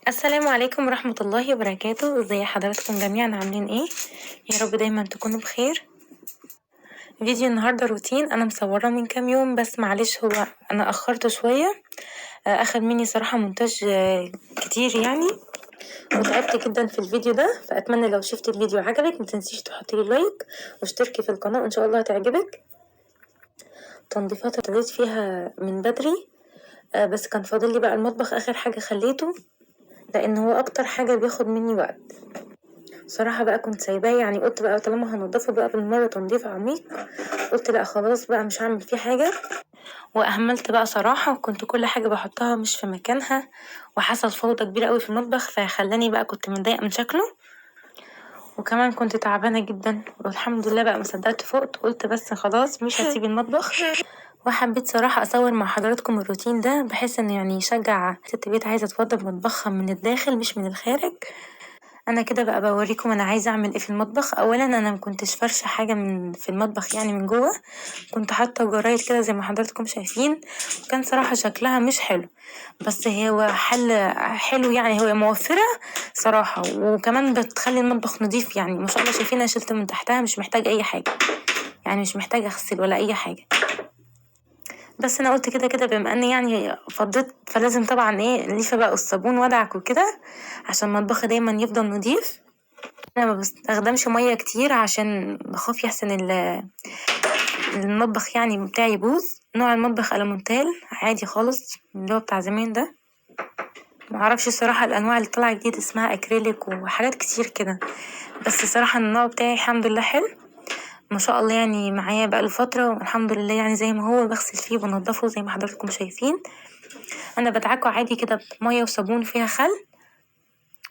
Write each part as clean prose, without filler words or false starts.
السلام عليكم ورحمة الله وبركاته، ازي حضراتكم جميعا عاملين ايه؟ يا رب دايما تكونوا بخير. فيديو النهاردة روتين انا مصوراه من كام يوم، بس معلش هو انا اخرته شوية. اخد مني صراحة مونتاج كتير يعني، وتعبت جدا في الفيديو ده. فاتمنى لو شفت الفيديو عجبك متنسيش تحطيلي لايك واشتركي في القناة، ان شاء الله هتعجبك. تنظيفات ابتديت فيها من بدري، بس كان فاضل لي بقى المطبخ اخر حاجة خليته، لان هو اكتر حاجة بياخد مني وقت. صراحة بقى كنت سايباه، يعني قلت بقى طالما هنضفه بقى بالمرة تنظيف عميق، قلت لا خلاص بقى مش هعمل فيه حاجة. واهملت بقى صراحة، وكنت كل حاجة بحطها مش في مكانها، وحصل فوضى كبيرة قوي في المطبخ، فخلاني بقى كنت متضايقة من شكله، وكمان كنت تعبانة جدا. والحمد لله بقى ما صدقت فقت، قلت بس خلاص مش هسيب المطبخ. وحبيت صراحة أصور مع حضراتكم الروتين ده، بحيث إنه يعني يشجع ست بيت عايزة توضب مطبخها من الداخل مش من الخارج. انا كده بقى بوريكم انا عايزه اعمل ايه في المطبخ. اولا انا مكنتش فرشه حاجه من في المطبخ يعني من جوه، كنت حاطه جرايد كده زي ما حضراتكم شايفين، وكان صراحه شكلها مش حلو، بس هو حل حلو يعني، هو موفره صراحه، وكمان بتخلي المطبخ نضيف يعني ما شاء الله. شايفين انا شلت من تحتها، مش محتاج اي حاجه يعني، مش محتاج اغسل ولا اي حاجه. بس انا قلت كده كده بما اني يعني فضيت، فلازم طبعا ايه ليفه بقى الصابون وادعك وكده، عشان مطبخي دايما يفضل نضيف. انا ما بستخدمش ميه كتير عشان بخاف يحسن المطبخ يعني بتاعي يبوظ. نوع المطبخ المونتال عادي خالص اللي هو بتاع زمان ده، معرفش الصراحة الانواع اللي طالعة جديد اسمها اكريليك وحاجات كتير كده، بس الصراحة النوع بتاعي الحمد لله حلو ما شاء الله يعني، معايا بقاله فترة والحمد لله يعني زي ما هو، بغسل فيه وبنضفه زي ما حضراتكم شايفين. انا بدعكه عادي كده بمية وصابون فيها خل،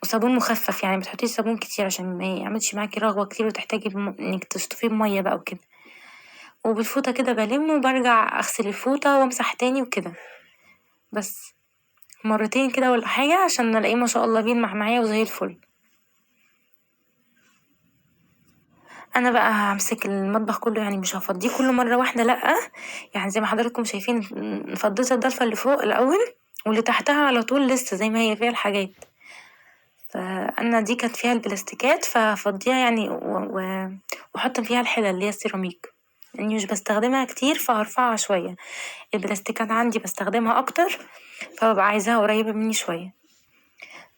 وصابون مخفف يعني متحطيش صابون كتير عشان ما يعملش معاكي رغوة كتير وتحتاجي انك تشطفيه بمية بقى وكده. وبالفوطة كده بلمه وبرجع اغسل الفوطة وامسح تاني وكده، بس مرتين كده ولا حاجة عشان الاقيه ما شاء الله بيلمع معايا وزي الفل. انا بقى همسك المطبخ كله يعني، مش هفضيه كله مرة واحدة لأ، يعني زي ما حضراتكم شايفين فضيت الضلفة اللي فوق الاول، واللي تحتها على طول لسه زي ما هي فيها الحاجات. فانا دي كانت فيها البلاستيكات ففضيها يعني واحط فيها الحلل اللي هي السيراميك، لاني مش بستخدمها كتير فهرفعها شوية. البلاستيكات عندي بستخدمها اكتر، فببقى عايزاها قريبة مني شوية.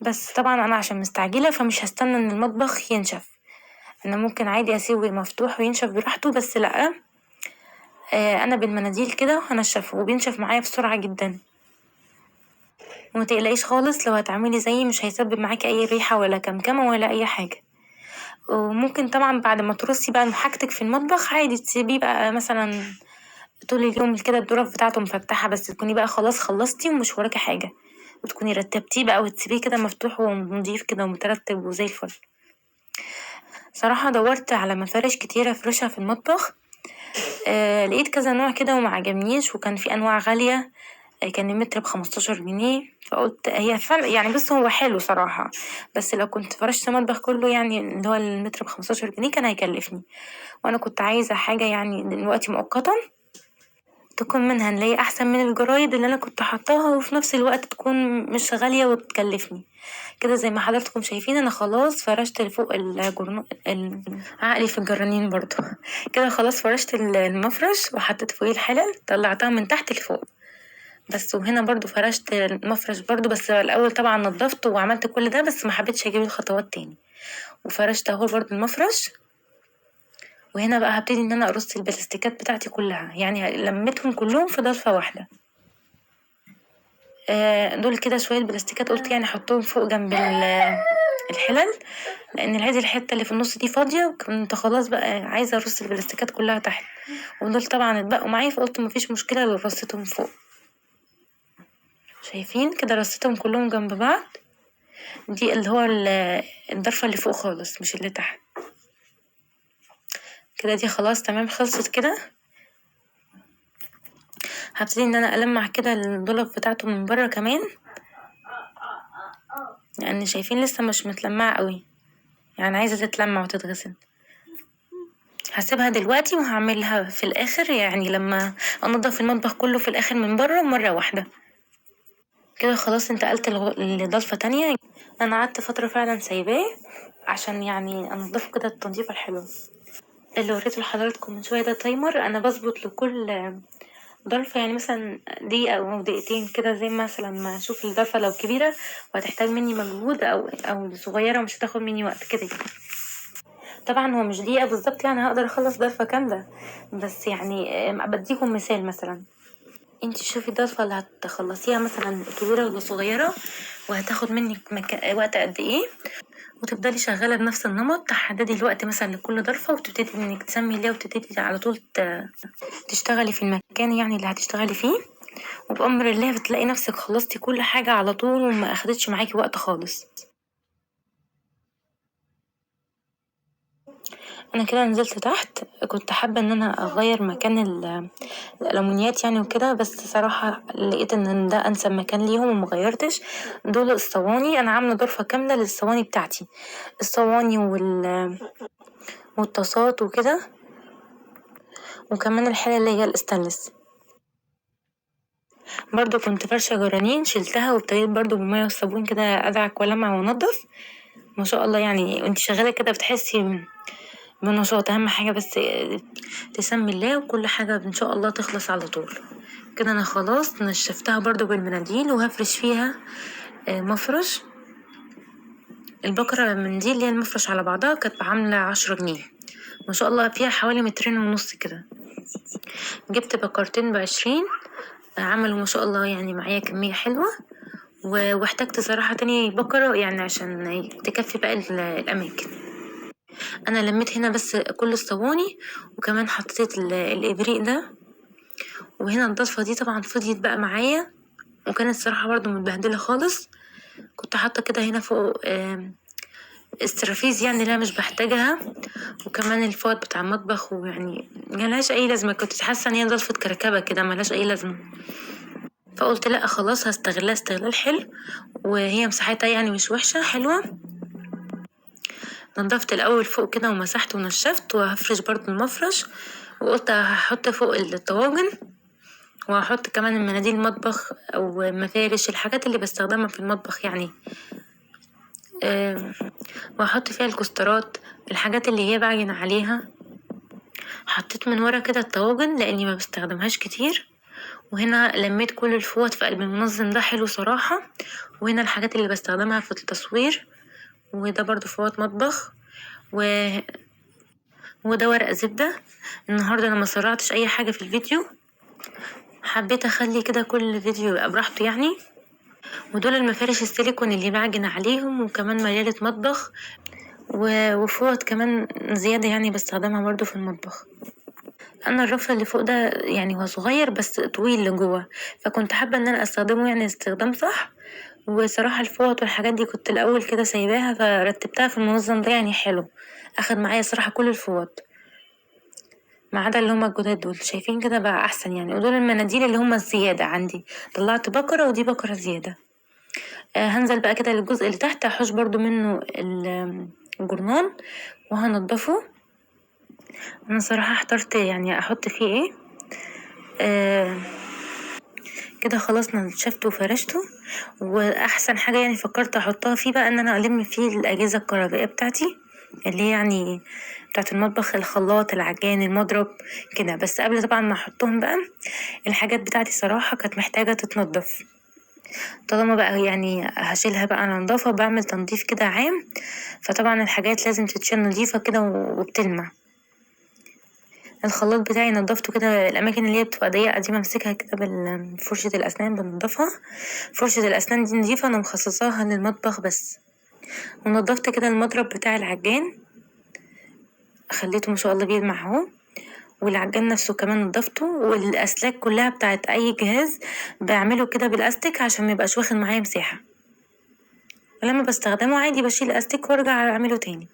بس طبعا انا عشان مستعجلة فمش هستنى ان المطبخ ينشف، انا ممكن عادي اسيبه مفتوح وينشف براحته، بس لا، انا بالمناديل كده هنشفه وبينشف معايا بسرعة جدا. ومتقلقيش خالص لو هتعملي زيي، مش هيسبب معاكي اي ريحة ولا كمكمة ولا اي حاجة. وممكن طبعا بعد ما ترصي بقى حاجتك في المطبخ عادي تسيبيه بقى مثلا طول اليوم كده الدرف بتاعته مفتحة، بس تكوني بقى خلاص خلصتي ومش وراكي حاجة، وتكوني رتبتيه بقى وتسيبيه كده مفتوح ونضيف كده ومترتب وزي الفل. صراحة دورت على مفارش كتيرة افرشها في المطبخ، لقيت كذا نوع كده وما عجبنيش، وكان في انواع غالية، كان المتر ب15 جنيه. فقلت هي فرق يعني، بس هو حلو صراحة، بس لو كنت فرشت المطبخ كله يعني اللي هو المتر ب15 جنيه كان هيكلفني، وانا كنت عايزة حاجة يعني دلوقتي مؤقتا تكون منها اللي هي احسن من الجرايد اللي انا كنت حطاها، وفي نفس الوقت تكون مش غالية وتكلفني كده. زي ما حضراتكم شايفين انا خلاص فرشت فوق عقلي في الجرانين برضو. كده خلاص فرشت المفرش وحطيت فوقيه الحلل، طلعتها من تحت لفوق بس. وهنا برضو فرشت المفرش برضو، بس الاول طبعا نضفته وعملت كل ده، بس ما حبيتش اجيب الخطوات تاني، وفرشت اهو برضو المفرش. وهنا بقى هبتدي ان انا ارص البلاستيكات بتاعتي كلها، يعني لميتهم كلهم في ضلفة واحدة. دول كده شوية البلاستيكات قلت يعني احطهم فوق جنب الحلل، لان هذه الحتة اللي في النص دي فاضية، وكنت خلاص بقى عايزة ارص البلاستيكات كلها تحت، ودول طبعا اتبقوا معايا، فقلت مفيش مشكلة لو رصيتهم فوق. شايفين كده رصيتهم كلهم جنب بعض، دي اللي هو الضرفة اللي فوق خالص مش اللي تحت. كده دي خلاص تمام خلصت كده. هبتدي ان انا المع كده الضلف بتاعته من بره كمان، لان شايفين لسه مش متلمعة قوي، يعني عايزة تتلمع وتتغسل. هسيبها دلوقتي وهعملها في الاخر، يعني لما انضف المطبخ كله في الاخر من بره مرة واحدة. كده خلاص انتقلت لضلفة تانية. انا قعدت فترة فعلا سايباه عشان يعني انضفه كده التنظيفة الحلوة. اللي وريته لحضراتكم من شوية ده تايمر، انا بظبط لكل ضلفة يعني مثلا دقيقة او دقيقتين كده، زي مثلا ما اشوف الضلفة لو كبيرة وهتحتاج مني مجهود او صغيرة ومش هتاخد مني وقت كده. طبعا هو مش دقيقة بالظبط يعني هقدر اخلص ضلفة كاملة، بس يعني بديكم مثال. مثلا انت شوفي الضلفة اللي هتخلصيها مثلا كبيرة ولا صغيرة، وهتاخد منك وقت قد ايه، وتفضلي شغالة بنفس النمط، تحددي الوقت مثلا لكل ضرفة، وتبتدي انك تسمي الله وتبتدي على طول تشتغلي في المكان يعني اللي هتشتغلي فيه، وبأمر الله بتلاقي نفسك خلصتي كل حاجة على طول وما اخدتش معاكي وقت خالص. انا كده نزلت تحت، كنت حابة ان انا اغير مكان الالومنيات يعني وكده، بس صراحة لقيت ان ده انسب مكان ليهم ومغيرتش. دول الصواني، انا عاملة ضرفة كاملة للصواني بتاعتي، الصواني والطاسات وكده، وكمان الحلة اللي هي الاستانلس. برضو كنت فرشة جرانين شلتها وابتديت برضو بالمية والصابون كده ادعك ولمع وانضف. ما شاء الله يعني وانت شغالة كده بتحسي بنشاط. اهم حاجة بس تسمي الله وكل حاجة ان شاء الله تخلص على طول. كده انا خلاص نشفتها برضو بالمناديل وهفرش فيها مفرش. البكرة المنديل اللي هي المفرش على بعضها كانت عاملة 10 جنيه، ما شاء الله فيها حوالي 2.5 متر كده. جبت بكرتين ب20، عملوا ما شاء الله يعني معايا كمية حلوة. واحتجت صراحة تاني بكرة يعني عشان تكفي باقي الأماكن. أنا لميت هنا بس كل الصواني، وكمان حطيت الإبريق ده. وهنا الضلفة دي طبعا فضيت بقى معايا، وكانت صراحة برضو متبهدلة خالص. كنت حاطة كده هنا فوق السرافيز يعني اللي أنا مش بحتاجها، وكمان الفوط بتاع المطبخ، ويعني ملهاش أي لازمة. كنت حاسة إن هي ضلفة كركبة كده ملهاش أي لازمة، فقلت لأ خلاص هستغلها استغلال حلو، وهي مساحتها يعني مش وحشة حلوة. نضفت الأول فوق كده ومسحت ونشفت، وهفرش برضو المفرش، وقلت هحط فوق الطواجن، وهحط كمان المناديل المطبخ أو مفارش الحاجات اللي بستخدمها في المطبخ يعني. وهحط فيها الكسترات، الحاجات اللي هي بعجن عليها. حطيت من ورا كده الطواجن لأني ما بستخدمهاش كتير. وهنا لميت كل الفوط في قلب المنظم ده حلو صراحة. وهنا الحاجات اللي بستخدمها في التصوير، وده برضو فوط مطبخ، وده ورق زبدة. النهاردة انا ما سرعتش اي حاجة في الفيديو، حبيت اخلي كده كل فيديو يبقى براحته يعني. ودول المفارش السيليكون اللي بعجن عليهم، وكمان ملالة مطبخ وفوط كمان زيادة يعني بستخدمها برضو في المطبخ. انا الرف اللي فوق ده يعني هو صغير بس طويل لجوه، فكنت حابة ان انا استخدمه يعني استخدام صح. وصراحة الفوط والحاجات دي كنت الاول كده سايباها، فرتبتها في المنظم ده يعني حلو، اخد معايا صراحة كل الفوط ما عدا اللي هما الجداد دول. شايفين كده بقى احسن يعني. ودول المناديل اللي هما الزيادة عندي، طلعت بكرة ودي بكرة زيادة. هنزل بقى كده للجزء اللي تحت، هحوش برضو منه الجرنان وهنضفه. انا صراحة احترت يعني احط فيه ايه. كده خلاص نشفته وفرشته. واحسن حاجة يعني فكرت احطها فيه بقى ان انا الم فيه الاجهزة الكهربائية بتاعتي، اللي هي يعني بتاعت المطبخ، الخلاط، العجان، المضرب كده. بس قبل طبعا ما احطهم بقى، الحاجات بتاعتي صراحة كانت محتاجة تتنضف. طالما بقى يعني هشيلها بقى نضافة، بعمل تنظيف كده عام، فطبعا الحاجات لازم تتشال نضيفة كده وبتلمع. الخلاط بتاعي نضفته كده، الاماكن اللي هي بتبقى ضيقة دي بمسكها كده بفرشة الاسنان بنضفها. فرشة الاسنان دي نضيفة، انا مخصصاها للمطبخ بس. ونضفت كده المضرب بتاع العجان، خليته ما شاء الله بيلمع اهو. والعجان نفسه كمان نضفته، والاسلاك كلها بتاعت اي جهاز بعمله كده بالاستيك عشان ميبقاش واخد معايا مساحة. ولما بستخدمه عادي بشيل الاستيك وارجع اعمله تاني،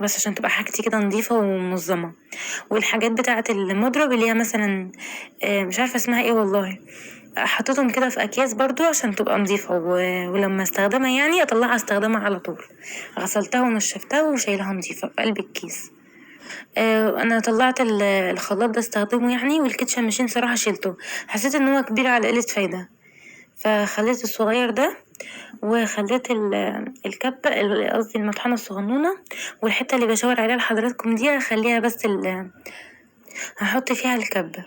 بس عشان تبقى حاجتي كده نظيفة ومنظمة. والحاجات بتاعة المضرب اللي هي مثلا مش عارفة اسمها ايه والله، حطيتهم كده في اكياس برضو عشان تبقى نظيفة، ولما استخدمها يعني اطلعها استخدمها على طول. غسلتها ونشفتها وشايلها نظيفة في قلب الكيس. انا طلعت الخلاط ده استخدمه يعني، والكيتشن ماشين صراحة شيلته، حسيت ان هو كبير على قلة فايدة، فخليت الصغير ده، وخليت الكبة قصدي المطحنة الصغنونة، والحتة اللي بشاور عليها لحضراتكم دي هخليها بس هحط فيها الكبة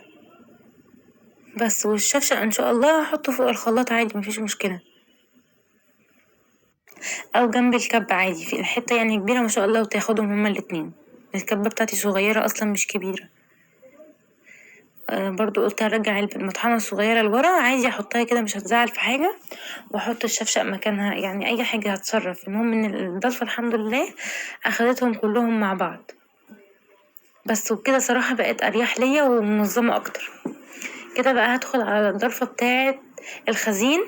بس، والشفشق ان شاء الله هحطه فوق الخلاط عادي مفيش مشكلة، او جنب الكبة عادي في الحتة يعني كبيرة ما شاء الله وتاخدهم هما الاتنين. الكبة بتاعتي صغيرة اصلا مش كبيرة. برضو قلت هرجع المطحنة الصغيرة لورا عادي احطها كده مش هتزعل في حاجة، واحط الشفشق مكانها يعني اي حاجة هتصرف. المهم ان الضلفة الحمد لله اخدتهم كلهم مع بعض بس، وكده صراحة بقت اريح ليا ومنظمة اكتر. كده بقى هدخل على الضلفة بتاعة الخزين،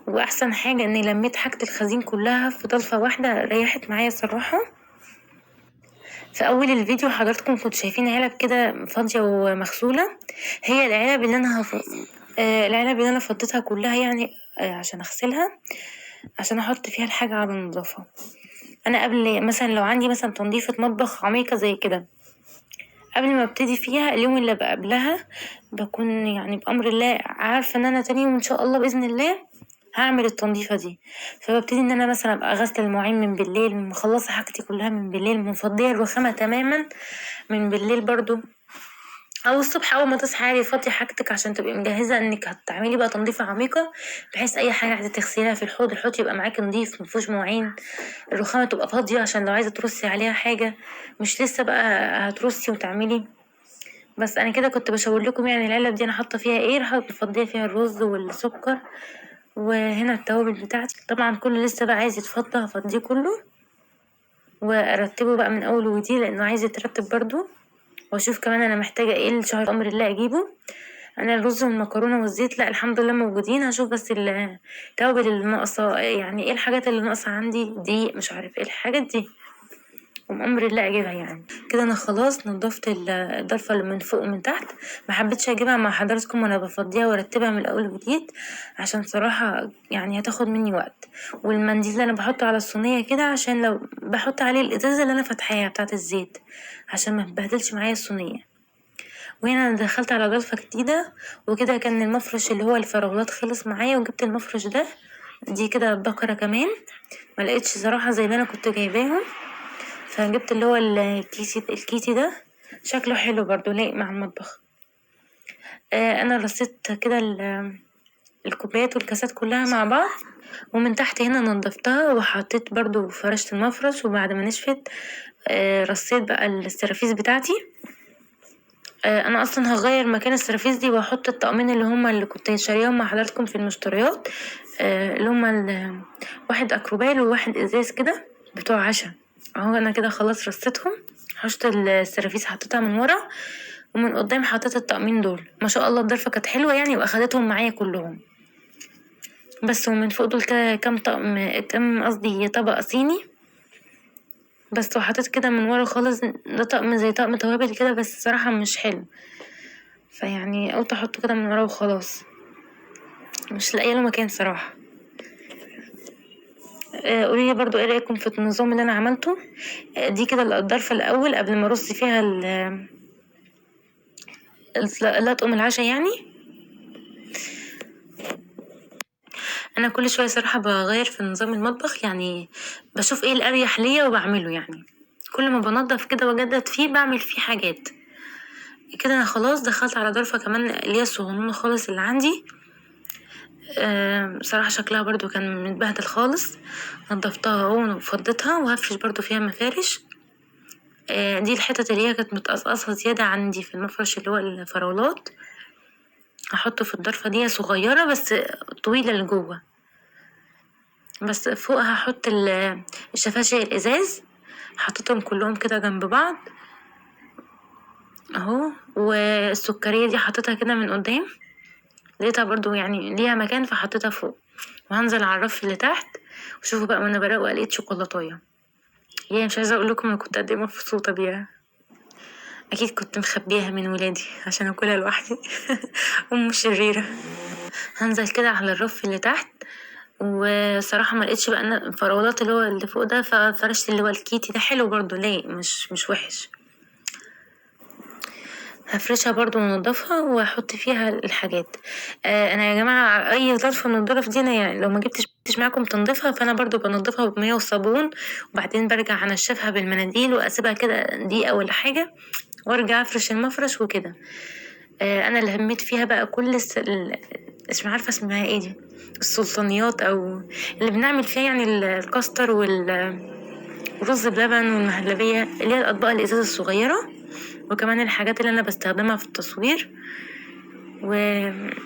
واحسن حاجة اني لميت حاجة الخزين كلها في ضلفة واحدة ريحت معايا صراحة. في اول الفيديو حضراتكم كنتوا شايفين علب كده فاضية ومغسولة، هي العلب اللي انا العلب اللي انا فضيتها كلها يعني عشان اغسلها، عشان احط فيها الحاجة على النظافة. انا قبل مثلا لو عندي مثلا تنظيفة مطبخ عميقة زي كده، قبل ما ابتدي فيها اليوم اللي بقى قبلها بكون يعني بأمر الله عارفة ان انا تاني يوم ان شاء الله بإذن الله هعمل التنظيفة دي، فببتدي ان انا مثلا ابقى غسل المواعين من بالليل، مخلصة حاجتي كلها من بالليل، مفضية الرخامة تماما من بالليل برضو، او الصبح اول ما تصحي عادي فضي حاجتك عشان تبقي مجهزة انك هتعملي بقى تنظيفة عميقة، بحيث اي حاجة عايزة تغسليها في الحوض يبقى معاكي نضيف مفيهوش مواعين، الرخامة تبقى فاضية عشان لو عايزة ترصي عليها حاجة مش لسه بقى هترصي وتعملي. بس انا كده كنت بشاور لكم يعني العلب دي انا حاطه فيها ايه، راح مفضيه فيها الرز والسكر، وهنا التوابل بتاعتي طبعا كله لسه بقى عايز يتفضى هفضيه كله وارتبه بقى من اول وجديد لانه عايز يترتب برضو، واشوف كمان انا محتاجه ايه الشهر امر الله اجيبه. انا الرز والمكرونه والزيت لا الحمد لله موجودين، هشوف بس التوابل اللي ناقصه يعني ايه الحاجات اللي ناقصه عندي دي مش عارف ايه الحاجات دي، وبأمر الله اجيبها يعني. كده انا خلاص نضفت الضلفة اللي من فوق ومن تحت، ما حبيتش اجيبها مع حضراتكم وانا بفضيها وارتبها من الاول وجديد عشان صراحة يعني هتاخد مني وقت. والمنديل اللي انا بحطه على الصينية كده عشان لو بحط عليه الازازة اللي انا فاتحاها بتاعة الزيت عشان ما تبهدلش معايا الصينية. وهنا انا دخلت على ضلفة جديدة، وكده كان المفرش اللي هو الفراولات خلص معايا وجبت المفرش ده، دي كده بكرة كمان ما لقيتش صراحة زي اللي انا كنت جايباهم، فجبت اللي هو الكيسي ده شكله حلو برضو لايق مع المطبخ. انا رصيت كده الكوبايات والكاسات كلها مع بعض، ومن تحت هنا نضفتها وحطيت برضو فرشت المفرش، وبعد ما نشفت رصيت بقى السرافيس بتاعتي. انا اصلا هغير مكان السرافيس دي واحط الطقمين اللي هما اللي كنت شاريهم مع حضراتكم في المشتريات، اللي هما واحد اكروبال وواحد ازاز كده بتوع عشا. اهو انا كده خلاص رصيتهم، حشت السرافيس حطيتها من ورا، ومن قدام حطيت الطقمين دول ما شاء الله الضرفة كانت حلوة يعني واخدتهم معايا كلهم بس. ومن فوق دول كام طقم كام قصدي طبق صيني بس، وحطيت كده من ورا خالص ده طقم زي طقم توابل كده بس صراحة مش حلو، فيعني قلت احطه كده من ورا وخلاص مش لاقيه له مكان صراحة. قوليلي برضو ايه رأيكم في النظام اللي انا عملته. دي كده الضرفة الاول قبل ما ارص فيها الاطقم العشاء يعني. انا كل شويه صراحه بغير في نظام المطبخ يعني، بشوف ايه الاريح ليا وبعمله يعني، كل ما بنضف كده واجدد فيه بعمل فيه حاجات كده. انا خلاص دخلت على ضرفه كمان اللي هي الصغنونه خالص اللي عندي، صراحه شكلها برضو كان متبهدل خالص، نضفتها اهو وفضيتها وهفرش برضو فيها مفارش. دي الحتت اللي هي كانت متقصقصة زيادة عندي في المفرش اللي هو الفراولات، هحطه في الضرفة دي صغيرة بس طويلة لجوه، بس فوقها هحط الشفاشة الازاز، حطيتهم كلهم كده جنب بعض اهو. والسكرية دي حطيتها كده من قدام، لقيتها برضو يعني ليها مكان فحطيتها فوق، وهنزل على الرف اللي تحت. وشوفوا بقى وانا بروق لقيت شوكولاتايه، يعني مش عايزه اقول لكم انا كنت قد ايه مبسوطه بيها، اكيد كنت مخبيها من ولادي عشان اكلها لوحدي ام شريره. هنزل كده على الرف اللي تحت، وصراحة ما لقيتش بقى الفراولات اللي هو اللي فوق ده، ففرشت اللي هو الكيتي ده حلو برضو لايق مش وحش. هفرشها برضو ونضفها واحط فيها الحاجات. انا يا جماعه اي ظرف من الظرف دي انا يعني لو ما جبتش معاكم تنظيفها فانا برضو بنضفها بميه وصابون، وبعدين برجع انشفها بالمناديل واسيبها كده دقيقه ولا حاجه وارجع افرش المفرش وكده. انا اللي هميت فيها بقى كل مش عارفه اسمها ايه دي، السلطانيات او اللي بنعمل فيها يعني الكاستر والرز بلبن والمهلبيه اللي هي الاطباق الازاز الصغيره، وكمان الحاجات اللي انا بستخدمها في التصوير واللي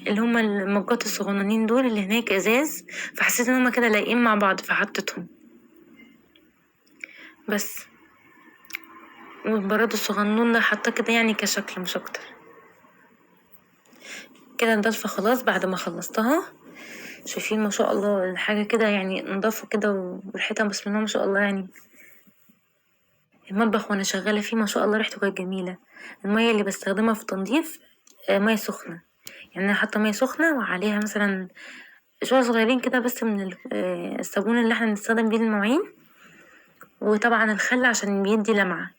هما المجات الصغننين دول اللي هناك ازاز، فحسيت ان هما كده لايقين مع بعض فحطيتهم بس. والبراد الصغنون ده حطاه كده يعني كشكل مش اكتر. كده الضلفة خلاص بعد ما خلصتها. شايفين ما شاء الله الحاجة كده يعني نضافة كده وريحتها بسم الله ما شاء الله يعني. المطبخ وانا شغالة فيه ما شاء الله ريحته كانت جميلة. المية اللي بستخدمها في التنظيف مية سخنة، يعني انا حاطة مية سخنة وعليها مثلا شوية صغيرين كده بس من الصابون اللي احنا بنستخدم بيه المواعين، وطبعا الخل عشان بيدي لمعة.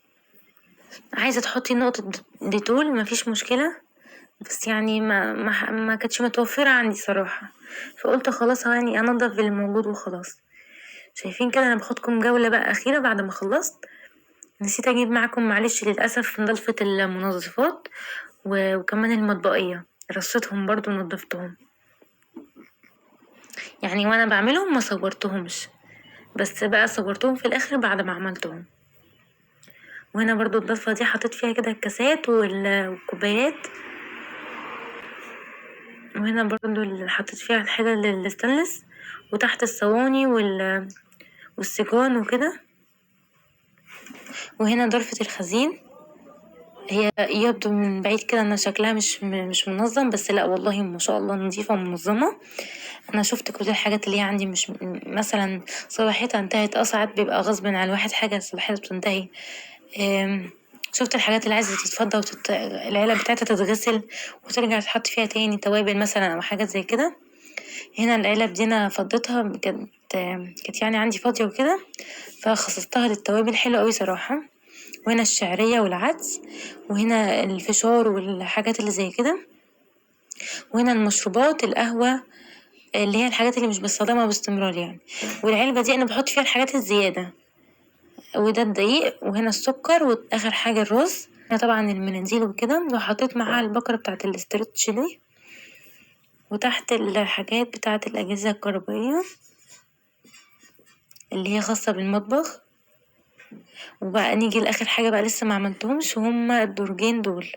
عايزة تحطي نقطة ديتول مفيش مشكلة، بس يعني ما كانتش متوفرة عندي صراحة، فقلت خلاص يعني انضف بالموجود وخلاص. شايفين كده انا باخدكم جولة بقى اخيرة بعد ما خلصت. نسيت اجيب معاكم معلش للاسف نضافة المنظفات وكمان المطبقية رصيتهم برضو ونضفتهم، يعني وانا بعملهم ما صورتهمش بس بقى صورتهم في الاخر بعد ما عملتهم. وهنا برضو الضفة دي حطيت فيها كده الكاسات والكوبايات، وهنا برضو اللي حطيت فيها الحاجة الستانلس، وتحت الصواني والسيجان وكده. وهنا ضرفة الخزين، هي يبدو من بعيد كده ان شكلها مش منظم، بس لا والله ما شاء الله نظيفة ومنظمة. انا شفت كل الحاجات اللي هي عندي مش مثلا صلاحيتها انتهت، ساعات بيبقى غصب عن الواحد حاجة صلاحيتها بتنتهي. شفت الحاجات اللي عايزة تتفضى العلب بتاعتها تتغسل وترجع تحط فيها تاني توابل مثلا او حاجات زي كده. هنا العلب دي انا فضيتها كانت يعني عندي فاضية وكده فخصصتها للتوابل حلوة اوي صراحة. وهنا الشعرية والعدس، وهنا الفشار والحاجات اللي زي كده، وهنا المشروبات القهوة اللي هي الحاجات اللي مش بستخدمها باستمرار يعني. والعلبة دي انا بحط فيها الحاجات الزيادة، وده الدقيق، وهنا السكر، واخر حاجة الرز. هنا طبعا المناديل وكده، وحطيت معاها البكرة بتاعت الاسترتش دي، وتحت الحاجات بتاعت الأجهزة الكهربائية اللي هي خاصة بالمطبخ. وبقى نيجي لآخر حاجة بقى لسه ما عملتهمش، وهما الدرجين دول.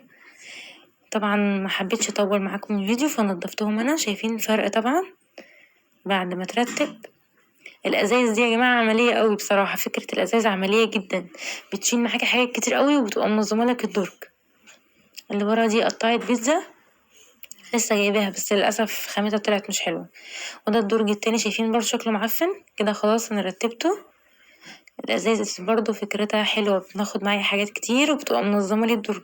طبعا ما حبيتش اطول معاكم الفيديو فنضفتهم انا. شايفين الفرق طبعا بعد ما ترتب. الازايز دي يا جماعه عمليه قوي بصراحه، فكره الازايز عمليه جدا، بتشيل معاكي حاجات كتير قوي وبتبقى منظمه لك الدرج. اللي ورا دي قطعت بيتزا لسه جايباها بس للاسف خامتها طلعت مش حلوه. وده الدرج التاني، شايفين برضه شكله معفن كده. خلاص انا رتبته. الازايز برضه فكرتها حلوه، بناخد معايا حاجات كتير وبتبقى منظمه لي الدرج.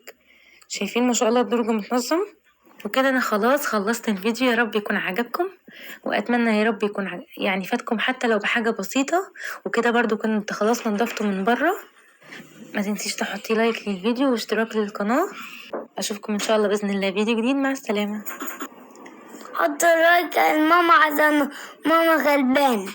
شايفين ما شاء الله الدرج متنظم. وكده انا خلاص خلصت الفيديو، يا رب يكون عجبكم، واتمنى يا رب يكون يعني فاتكم حتى لو بحاجة بسيطة. وكده برضو كنت خلاص نضفته من بره. ما تنسيش تحطي لايك للفيديو واشتراك للقناة. اشوفكم ان شاء الله باذن الله فيديو جديد. مع السلامة. حط لايك ماما عشان ماما غلبانة.